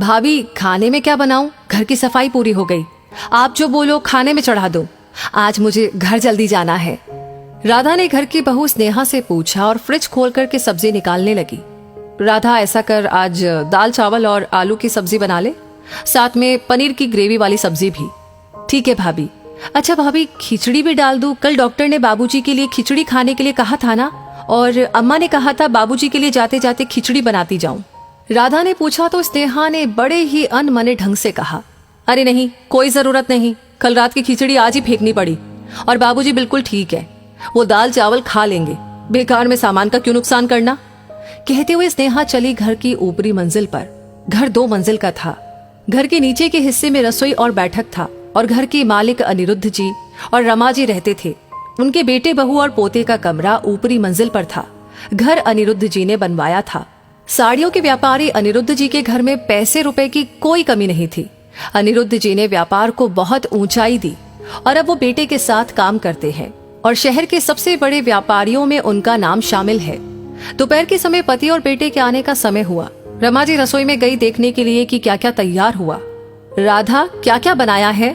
भाभी खाने में क्या बनाऊं? घर की सफाई पूरी हो गई। आप जो बोलो खाने में चढ़ा दो। आज मुझे घर जल्दी जाना है। राधा ने घर की बहू स्नेहा से पूछा और फ्रिज खोल कर के सब्जी निकालने लगी। राधा, ऐसा कर आज दाल चावल और आलू की सब्जी बना ले, साथ में पनीर की ग्रेवी वाली सब्जी भी। ठीक है भाभी। अच्छा भाभी, खिचड़ी भी डाल दूं? कल डॉक्टर ने बाबूजी के लिए खिचड़ी खाने के लिए कहा था ना, और अम्मा ने कहा था बाबूजी के लिए जाते जाते खिचड़ी बनाती जाऊं। राधा ने पूछा तो स्नेहा ने बड़े ही अनमने ढंग से कहा, अरे नहीं, कोई जरूरत नहीं। कल रात की खिचड़ी आज ही फेंकनी पड़ी, और बाबूजी बिल्कुल ठीक है, वो दाल चावल खा लेंगे। बेकार में सामान का क्यों नुकसान करना। कहते हुए स्नेहा चली घर की ऊपरी मंजिल पर। घर 2 मंजिल का था। घर के नीचे के हिस्से में रसोई और बैठक था, और घर के मालिक अनिरुद्ध जी और रमा जी रहते थे। उनके बेटे बहू और पोते का कमरा ऊपरी मंजिल पर था। घर अनिरुद्ध जी ने बनवाया था। साड़ियों के व्यापारी अनिरुद्ध जी के घर में पैसे रुपए की कोई कमी नहीं थी। अनिरुद्ध जी ने व्यापार को बहुत ऊंचाई दी, और अब वो बेटे के साथ काम करते हैं, और शहर के सबसे बड़े व्यापारियों में उनका नाम शामिल है। दोपहर के समय पति और बेटे के आने का समय हुआ। रमा जी रसोई में गई देखने के लिए कि क्या क्या तैयार हुआ। राधा, क्या क्या बनाया है?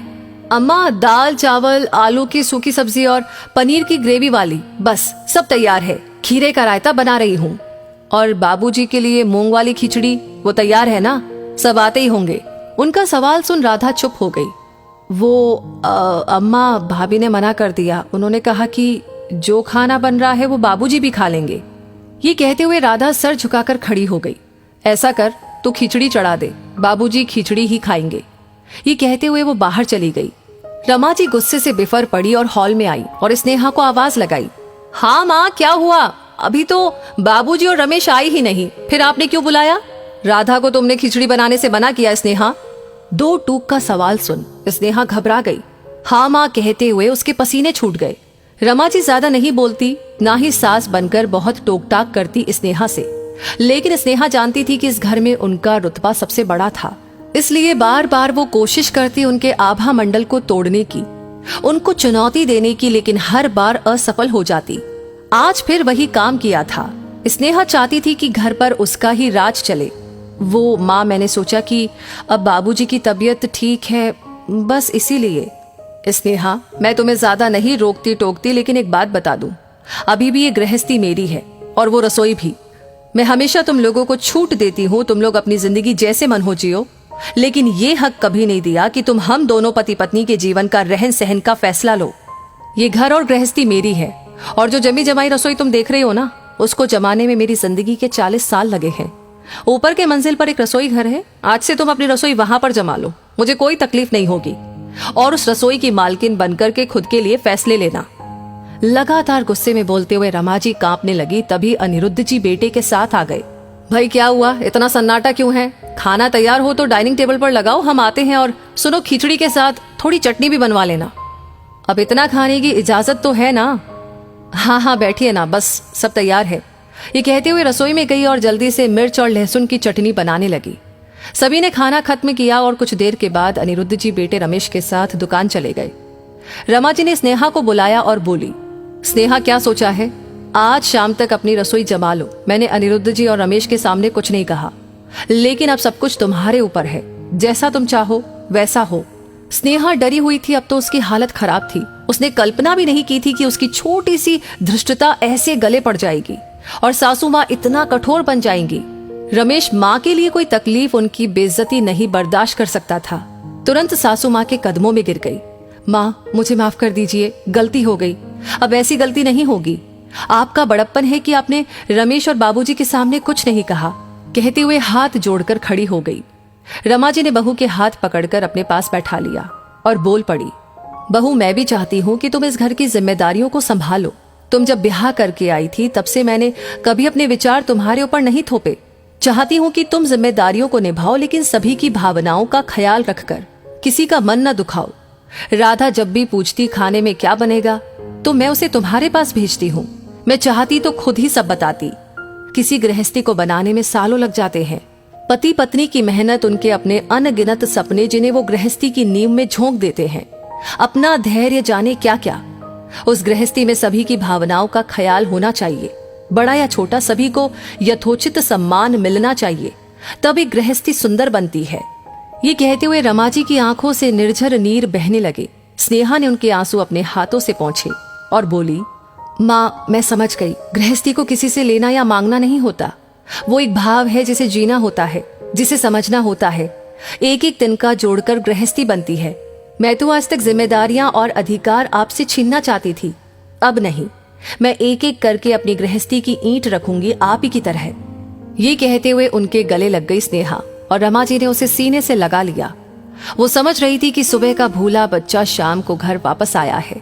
अम्मा, दाल चावल, आलू की सूखी सब्जी और पनीर की ग्रेवी वाली, बस सब तैयार है। खीरे का रायता बना रही हूँ। और बाबूजी के लिए मूंग वाली खिचड़ी, वो तैयार है ना? सब आते ही होंगे। उनका सवाल सुन राधा चुप हो गई। वो अम्मा, भाभी ने मना कर दिया। उन्होंने कहा कि जो खाना बन रहा है वो बाबूजी भी खा लेंगे। ये कहते हुए राधा सर झुकाकर खड़ी हो गई। ऐसा कर, तू खिचड़ी चढ़ा दे, बाबूजी खिचड़ी ही खाएंगे। ये कहते हुए वो बाहर चली गई। रमा जी गुस्से से बिफर पड़ी और हॉल में आई और स्नेहा को आवाज लगाई, हाँ माँ, क्या हुआ? अभी तो बाबूजी और रमेश आई ही नहीं, फिर आपने क्यों बुलाया? राधा को तुमने खिचड़ी बनाने से मना किया स्नेहा? 2 टूक का सवाल सुन स्नेहा घबरा गई। हाँ माँ कहते हुए उसके पसीने छूट गए। रमा जी ज्यादा नहीं बोलती, ना ही सास बनकर बहुत टोक टाक करती स्नेहा से, लेकिन स्नेहा जानती थी कि इस घर में उनका रुतबा सबसे बड़ा था, इसलिए बार बार वो कोशिश करती उनके आभा मंडल को तोड़ने की, उनको चुनौती देने की, लेकिन हर बार असफल हो जाती। आज फिर वही काम किया था। स्नेहा चाहती थी कि घर पर उसका ही राज चले। वो, माँ, मैंने सोचा कि अब बाबूजी की तबीयत ठीक है, बस इसीलिए। स्नेहा, मैं तुम्हें ज्यादा नहीं रोकती टोकती, लेकिन एक बात बता दूं, अभी भी ये गृहस्थी मेरी है, और वो रसोई भी। मैं हमेशा तुम लोगों को छूट देती हूँ, तुम लोग अपनी जिंदगी जैसे मन हो जियो, लेकिन ये हक कभी नहीं दिया कि तुम हम दोनों पति पत्नी के जीवन का रहन सहन का फैसला लो। ये घर और गृहस्थी मेरी है, और जो जमी जमाई रसोई तुम देख रहे हो ना, उसको जमाने में मेरी जिंदगी के 40 साल लगे हैं। ऊपर के मंजिल पर एक रसोई घर है, आज से तुम अपनी रसोई वहां पर जमा लो, मुझे कोई तकलीफ नहीं होगी, और उस रसोई की मालकिन बनकर के खुद के लिए फैसले लेना। लगातार गुस्से में बोलते हुए रमा जी कांपने लगी। तभी अनिरुद्ध जी बेटे के साथ आ गए। भाई क्या हुआ, इतना सन्नाटा क्यों है? खाना तैयार हो तो डाइनिंग टेबल पर लगाओ, हम आते हैं, और सुनो, खिचड़ी के साथ थोड़ी चटनी भी बनवा लेना। अब इतना खाने की इजाजत तो है ना? हाँ हाँ बैठिए ना, बस सब तैयार है। ये कहते हुए रसोई में गई और जल्दी से मिर्च और लहसुन की चटनी बनाने लगी। सभी ने खाना खत्म किया और कुछ देर के बाद अनिरुद्ध जी बेटे रमेश के साथ दुकान चले गए। रमा जी ने स्नेहा को बुलाया और बोली, स्नेहा, क्या सोचा है? आज शाम तक अपनी रसोई जमा लो। मैंने अनिरुद्ध जी और रमेश के सामने कुछ नहीं कहा, लेकिन अब सब कुछ तुम्हारे ऊपर है, जैसा तुम चाहो वैसा हो। स्नेहा डरी हुई थी, अब तो उसकी हालत खराब थी। उसने कल्पना भी नहीं की थी कि उसकी छोटी सी धृष्टता ऐसे गले पड़ जाएगी और सासू माँ इतना कठोर बन जाएंगी। रमेश माँ के लिए कोई तकलीफ, उनकी बेइज्जती नहीं बर्दाश्त कर सकता था। तुरंत सासू माँ के कदमों में गिर गई। माँ, मुझे माफ कर दीजिए, गलती हो गई, अब ऐसी गलती नहीं होगी। आपका बड़प्पन है कि आपने रमेश और बाबूजी के सामने कुछ नहीं कहा। कहते हुए हाथ जोड़कर खड़ी हो गई। रमा जी ने बहू के हाथ पकड़कर अपने पास बैठा लिया और बोल पड़ी, बहू, मैं भी चाहती हूँ कि तुम इस घर की जिम्मेदारियों को संभालो। तुम जब ब्याह करके आई थी तब से मैंने कभी अपने विचार तुम्हारे ऊपर नहीं थोपे। चाहती हूँ कि तुम जिम्मेदारियों को निभाओ, लेकिन सभी की भावनाओं का ख्याल रखकर, किसी का मन न दुखाओ। राधा जब भी पूछती खाने में क्या बनेगा, तो मैं उसे तुम्हारे पास भेजती हूँ। मैं चाहती तो खुद ही सब बताती। किसी गृहस्थी को बनाने में सालों लग जाते हैं। पति पत्नी की मेहनत, उनके अपने अनगिनत सपने, जिन्हें वो गृहस्थी की नींव में झोंक देते हैं, अपना धैर्य, जाने क्या क्या। उस गृहस्थी में सभी की भावनाओं का ख्याल होना चाहिए। बड़ा या छोटा, सभी को यथोचित सम्मान मिलना चाहिए। तब एक गृहस्थी सुंदर बनती है। ये कहते हुए रमा जी की आंखों से निर्झर नीर बहने लगे। स्नेहा ने उनके आंसू अपने हाथों से पोंछे और बोली, माँ मैं समझ गई, गृहस्थी को किसी से लेना या मांगना नहीं होता। वो एक भाव है जिसे जीना होता है, जिसे समझना होता है। एक एक तिनका जोड़कर गृहस्थी बनती है। मैं तो आज तक जिम्मेदारियां और अधिकार आपसे छीनना चाहती थी, अब नहीं। मैं एक एक करके अपनी गृहस्थी की ईंट रखूंगी आप ही की तरह। ये कहते हुए उनके गले लग गई स्नेहा और रमा जी ने उसे सीने से लगा लिया। वो समझ रही थी कि सुबह का भूला बच्चा शाम को घर वापस आया है,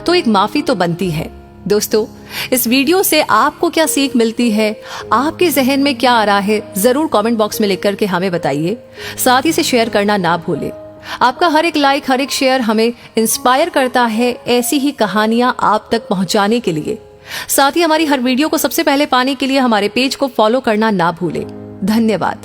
तो एक माफी तो बनती है। दोस्तों, इस वीडियो से आपको क्या सीख मिलती है, आपके जहन में क्या आ रहा है, जरूर कमेंट बॉक्स में लिख करके हमें बताइए। साथ ही से शेयर करना ना भूलें। आपका हर एक लाइक, हर एक शेयर हमें इंस्पायर करता है ऐसी ही कहानियां आप तक पहुंचाने के लिए। साथ ही हमारी हर वीडियो को सबसे पहले पाने के लिए हमारे पेज को फॉलो करना ना भूलें। धन्यवाद।